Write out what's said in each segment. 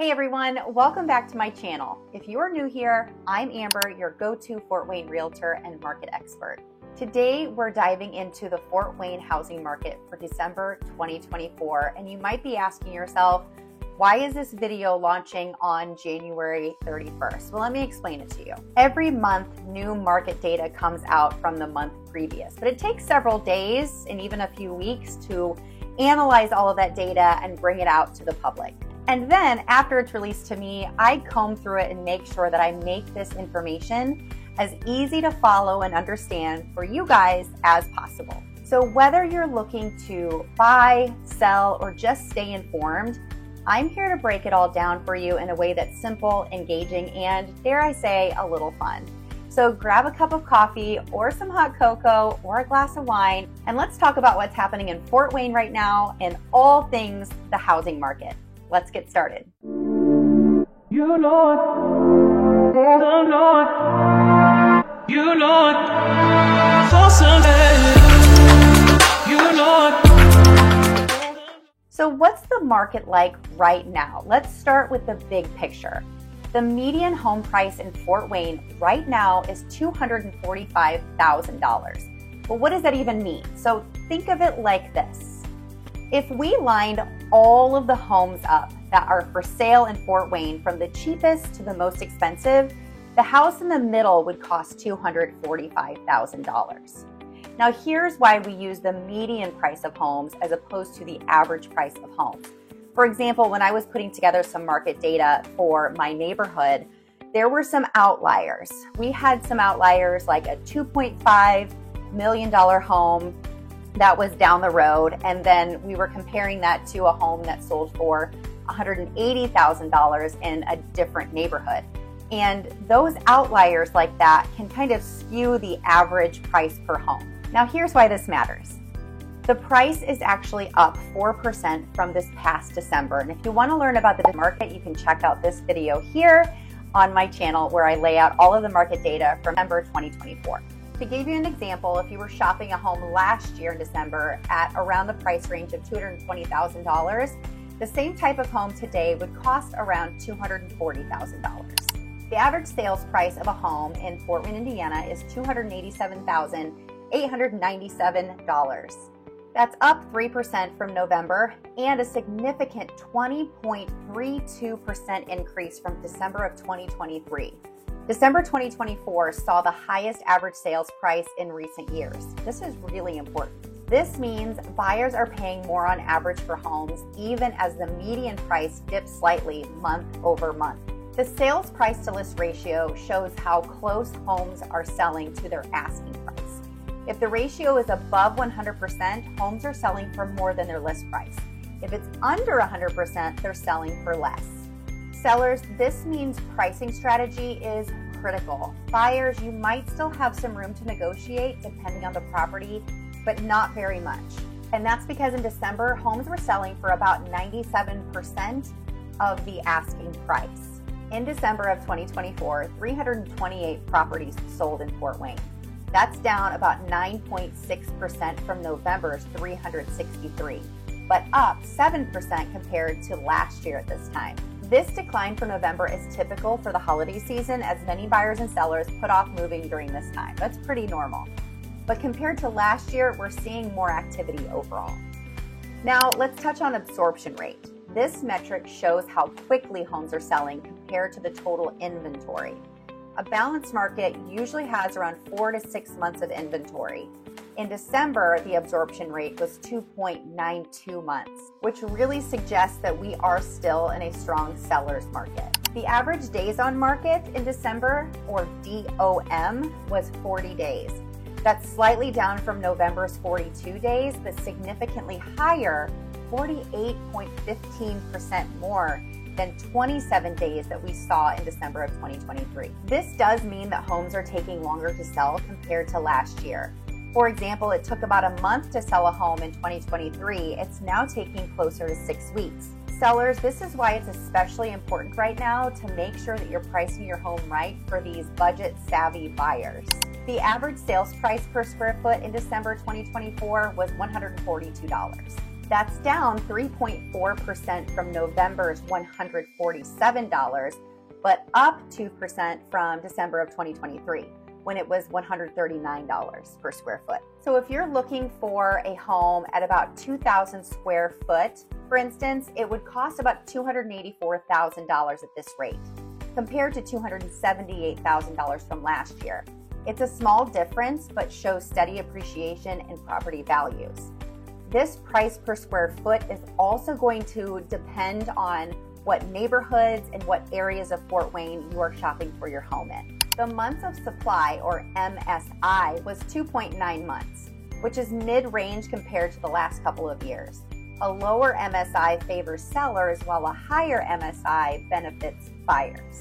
Hey everyone, welcome back to my channel. If you are new here, I'm Amber, your go-to Fort Wayne realtor and market expert. Today, we're diving into the Fort Wayne housing market for December 2024, and you might be asking yourself, why is this video launching on January 31st? Well, let me explain it to you. Every month, new market data comes out from the month previous, but it takes several days and even a few weeks to analyze all of that data and bring it out to the public. And then after it's released to me, I comb through it and make sure that I make this information as easy to follow and understand for you guys as possible. So whether you're looking to buy, sell, or just stay informed, I'm here to break it all down for you in a way that's simple, engaging, and dare I say, a little fun. So grab a cup of coffee or some hot cocoa or a glass of wine, and let's talk about what's happening in Fort Wayne right now and all things the housing market. Let's get started. You know it, oh Lord, you know it, so someday, you know it. So what's the market like right now? Let's start with the big picture. The median home price in Fort Wayne right now is $245,000. But what does that even mean? So think of it like this. If we lined all of the homes up that are for sale in Fort Wayne from the cheapest to the most expensive, the house in the middle would cost $245,000. Now here's why we use the median price of homes as opposed to the average price of homes. For example, when I was putting together some market data for my neighborhood, there were some outliers. We had some outliers like a $2.5 million home that was down the road, and then we were comparing that to a home that sold for $180,000 in a different neighborhood. And those outliers like that can kind of skew the average price per home. Now here's why this matters. The price is actually up 4% from this past December. And if you want to learn about the market, you can check out this video here on my channel where I lay out all of the market data from December 2024. To give you an example, if you were shopping a home last year in December at around the price range of $220,000, the same type of home today would cost around $240,000. The average sales price of a home in Fort Wayne, Indiana is $287,897. That's up 3% from November and a significant 20.32% increase from December of 2023. December 2024 saw the highest average sales price in recent years. This is really important. This means buyers are paying more on average for homes, even as the median price dips slightly month over month. The sales price to list ratio shows how close homes are selling to their asking price. If the ratio is above 100%, homes are selling for more than their list price. If it's under 100%, they're selling for less. Sellers, this means pricing strategy is critical. Buyers, you might still have some room to negotiate depending on the property, but not very much. And that's because in December, homes were selling for about 97% of the asking price. In December of 2024, 328 properties sold in Fort Wayne. That's down about 9.6% from November's 363, but up 7% compared to last year at this time. This decline for November is typical for the holiday season as many buyers and sellers put off moving during this time. That's pretty normal. But compared to last year, we're seeing more activity overall. Now let's touch on absorption rate. This metric shows how quickly homes are selling compared to the total inventory. A balanced market usually has around 4 to 6 months of inventory. In December, the absorption rate was 2.92 months, which really suggests that we are still in a strong seller's market. The average days on market in December, or DOM, was 40 days. That's slightly down from November's 42 days, but significantly higher, 48.15% more than 27 days that we saw in December of 2023. This does mean that homes are taking longer to sell compared to last year. For example, it took about a month to sell a home in 2023. It's now taking closer to 6 weeks. Sellers, this is why it's especially important right now to make sure that you're pricing your home right for these budget-savvy buyers. The average sales price per square foot in December 2024 was $142. That's down 3.4% from November's $147, but up 2% from December of 2023, when it was $139 per square foot. So if you're looking for a home at about 2,000 square foot, for instance, it would cost about $284,000 at this rate, compared to $278,000 from last year. It's a small difference, but shows steady appreciation in property values. This price per square foot is also going to depend on what neighborhoods and what areas of Fort Wayne you are shopping for your home in. The months of supply, or MSI, was 2.9 months, which is mid-range compared to the last couple of years. A lower MSI favors sellers, while a higher MSI benefits buyers.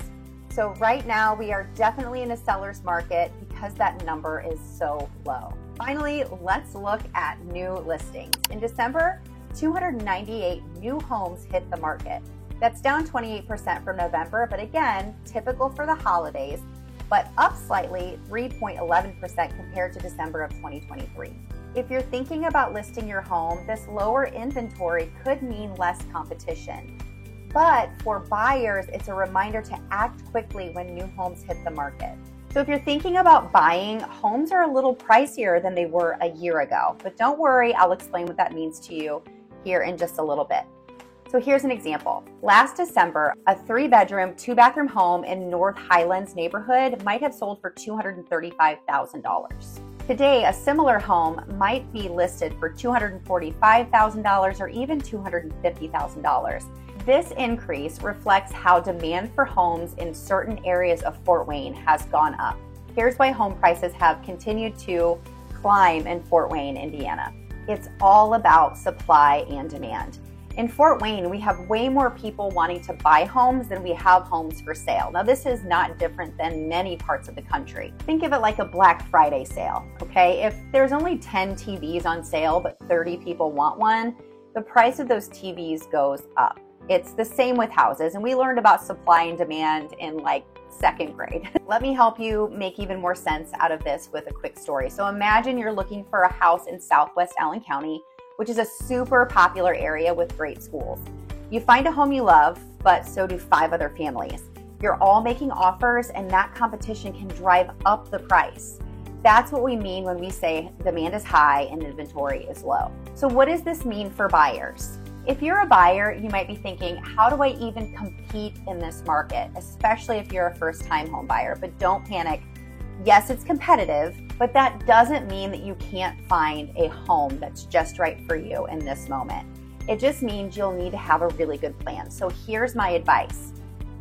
So right now we are definitely in a seller's market because that number is so low. Finally, let's look at new listings. In December, 298 new homes hit the market. That's down 28% from November, but again, typical for the holidays, but up slightly 3.11% compared to December of 2023. If you're thinking about listing your home, this lower inventory could mean less competition. But for buyers, it's a reminder to act quickly when new homes hit the market. So if you're thinking about buying, homes are a little pricier than they were a year ago. But don't worry, I'll explain what that means to you here in just a little bit. So here's an example. Last December, a 3-bedroom, 2-bathroom home in North Highlands neighborhood might have sold for $235,000. Today, a similar home might be listed for $245,000 or even $250,000. This increase reflects how demand for homes in certain areas of Fort Wayne has gone up. Here's why home prices have continued to climb in Fort Wayne, Indiana. It's all about supply and demand. In Fort Wayne, we have way more people wanting to buy homes than we have homes for sale. Now, this is not different than many parts of the country. Think of it like a Black Friday sale, okay? If there's only 10 TVs on sale, but 30 people want one, the price of those TVs goes up. It's the same with houses, and we learned about supply and demand in like 2nd grade. Let me help you make even more sense out of this with a quick story. So imagine you're looking for a house in Southwest Allen County, which is a super popular area with great schools. You find a home you love, but so do 5 other families. You're all making offers, and that competition can drive up the price. That's what we mean when we say demand is high and inventory is low. So what does this mean for buyers? If you're a buyer, you might be thinking, how do I even compete in this market, especially if you're a first-time home buyer? But don't panic. Yes, it's competitive, but that doesn't mean that you can't find a home that's just right for you in this moment. It just means you'll need to have a really good plan. So here's my advice.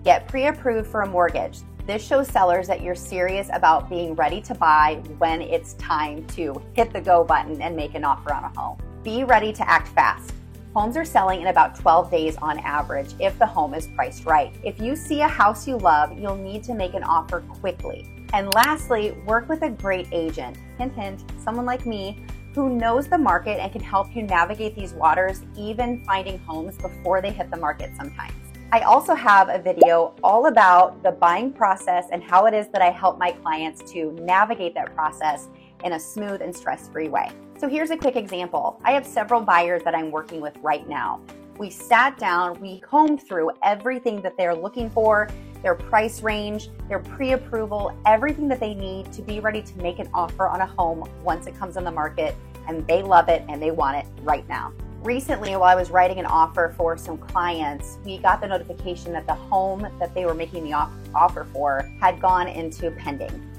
Get pre-approved for a mortgage. This shows sellers that you're serious about being ready to buy when it's time to hit the go button and make an offer on a home. Be ready to act fast. Homes are selling in about 12 days on average if the home is priced right. If you see a house you love, you'll need to make an offer quickly. And lastly, work with a great agent, hint, hint, someone like me, who knows the market and can help you navigate these waters, even finding homes before they hit the market sometimes. I also have a video all about the buying process and how it is that I help my clients to navigate that process in a smooth and stress-free way. So here's a quick example. I have several buyers that I'm working with right now. We sat down, we combed through everything that they're looking for, their price range, their pre-approval, everything that they need to be ready to make an offer on a home once it comes on the market, and they love it and they want it right now. Recently, while I was writing an offer for some clients, we got the notification that the home that they were making the offer for had gone into pending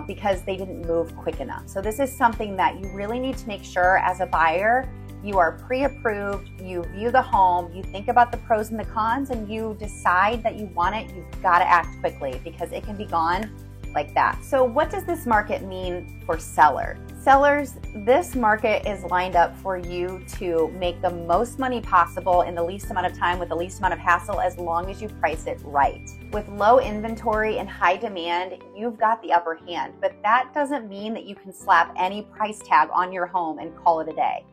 because they didn't move quick enough. So this is something that you really need to make sure as a buyer you are pre-approved, you view the home, you think about the pros and the cons, and you decide that you want it. You've got to act quickly because it can be gone like that. So what does this market mean for sellers? Sellers, this market is lined up for you to make the most money possible in the least amount of time with the least amount of hassle, as long as you price it right. With low inventory and high demand, you've got the upper hand, but that doesn't mean that you can slap any price tag on your home and call it a day.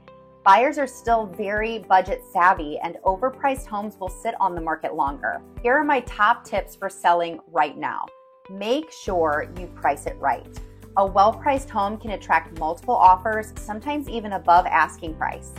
Buyers are still very budget savvy, and overpriced homes will sit on the market longer. Here are my top tips for selling right now. Make sure you price it right. A well-priced home can attract multiple offers, sometimes even above asking price.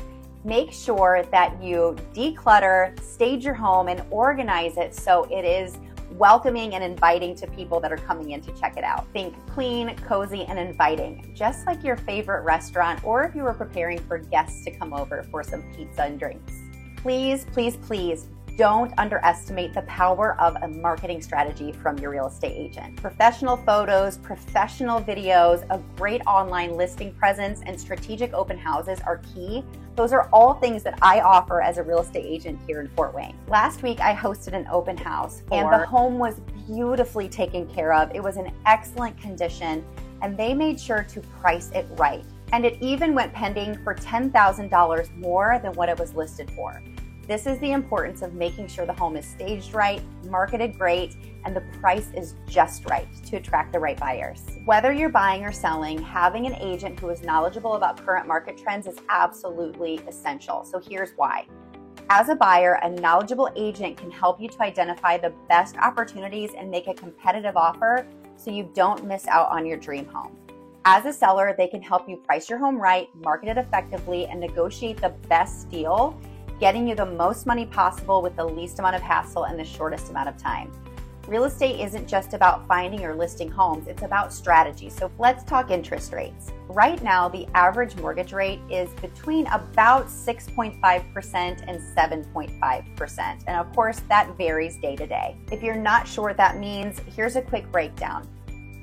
Make sure that you declutter, stage your home, and organize it so it is welcoming and inviting to people that are coming in to check it out. Think clean, cozy, and inviting, just like your favorite restaurant, or if you were preparing for guests to come over for some pizza and drinks. Please, please, please don't underestimate the power of a marketing strategy from your real estate agent. Professional photos, professional videos, a great online listing presence, and strategic open houses are key. Those are all things that I offer as a real estate agent here in Fort Wayne. Last week, I hosted an open house and the home was beautifully taken care of. It was in excellent condition and they made sure to price it right. And it even went pending for $10,000 more than what it was listed for. This is the importance of making sure the home is staged right, marketed great, and the price is just right to attract the right buyers. Whether you're buying or selling, having an agent who is knowledgeable about current market trends is absolutely essential. So here's why. As a buyer, a knowledgeable agent can help you to identify the best opportunities and make a competitive offer so you don't miss out on your dream home. As a seller, they can help you price your home right, market it effectively, and negotiate the best deal, getting you the most money possible with the least amount of hassle and the shortest amount of time. Real estate isn't just about finding or listing homes, it's about strategy. So let's talk interest rates. Right now, the average mortgage rate is between about 6.5% and 7.5%. And of course, that varies day to day. If you're not sure what that means, here's a quick breakdown.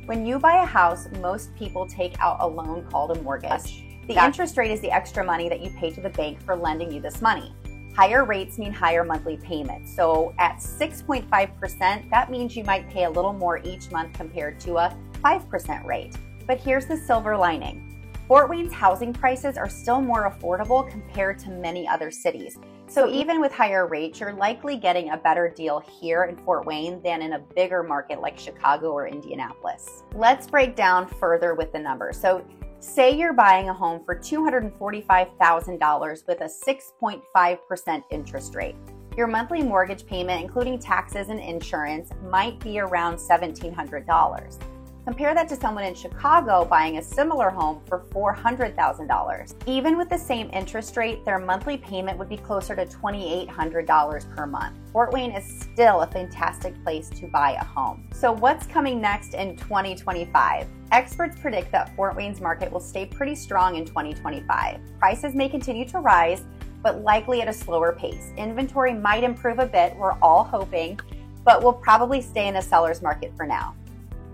When you buy a house, most people take out a loan called a mortgage. The interest rate is the extra money that you pay to the bank for lending you this money. Higher rates mean higher monthly payments. So at 6.5%, that means you might pay a little more each month compared to a 5% rate. But here's the silver lining. Fort Wayne's housing prices are still more affordable compared to many other cities. So even with higher rates, you're likely getting a better deal here in Fort Wayne than in a bigger market like Chicago or Indianapolis. Let's break down further with the numbers. So say you're buying a home for $245,000 with a 6.5% interest rate. Your monthly mortgage payment, including taxes and insurance, might be around $1,700. Compare that to someone in Chicago buying a similar home for $400,000. Even with the same interest rate, their monthly payment would be closer to $2,800 per month. Fort Wayne is still a fantastic place to buy a home. So what's coming next in 2025? Experts predict that Fort Wayne's market will stay pretty strong in 2025. Prices may continue to rise, but likely at a slower pace. Inventory might improve a bit, we're all hoping, but we'll probably stay in a seller's market for now.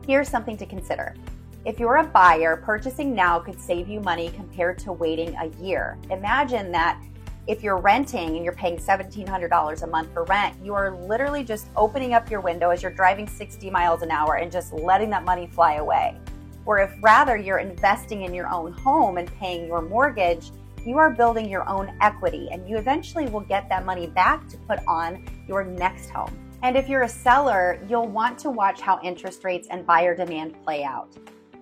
Here's something to consider. If you're a buyer, purchasing now could save you money compared to waiting a year. Imagine that if you're renting and you're paying $1,700 a month for rent, you are literally just opening up your window as you're driving 60 miles an hour and just letting that money fly away. Or if rather you're investing in your own home and paying your mortgage, you are building your own equity and you eventually will get that money back to put on your next home. And if you're a seller, you'll want to watch how interest rates and buyer demand play out.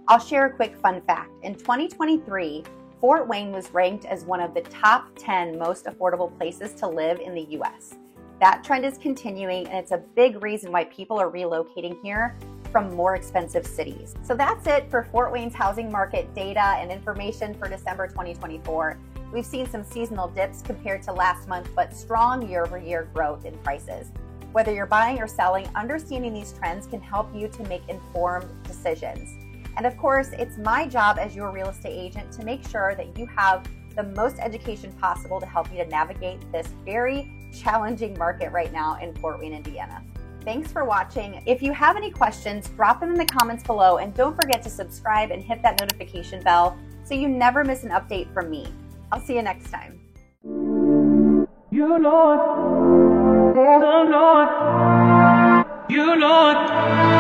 I'll share a quick fun fact. In 2023, Fort Wayne was ranked as one of the top 10 most affordable places to live in the U.S. That trend is continuing, and it's a big reason why people are relocating here from more expensive cities. So that's it for Fort Wayne's housing market data and information for December 2024. We've seen some seasonal dips compared to last month, but strong year-over-year growth in prices. Whether you're buying or selling, understanding these trends can help you to make informed decisions. And of course, it's my job as your real estate agent to make sure that you have the most education possible to help you to navigate this very challenging market right now in Fort Wayne, Indiana. Thanks for watching. If you have any questions, drop them in the comments below and don't forget to subscribe and hit that notification bell so you never miss an update from me. I'll see you next time. You Lord, the Lord, you Lord.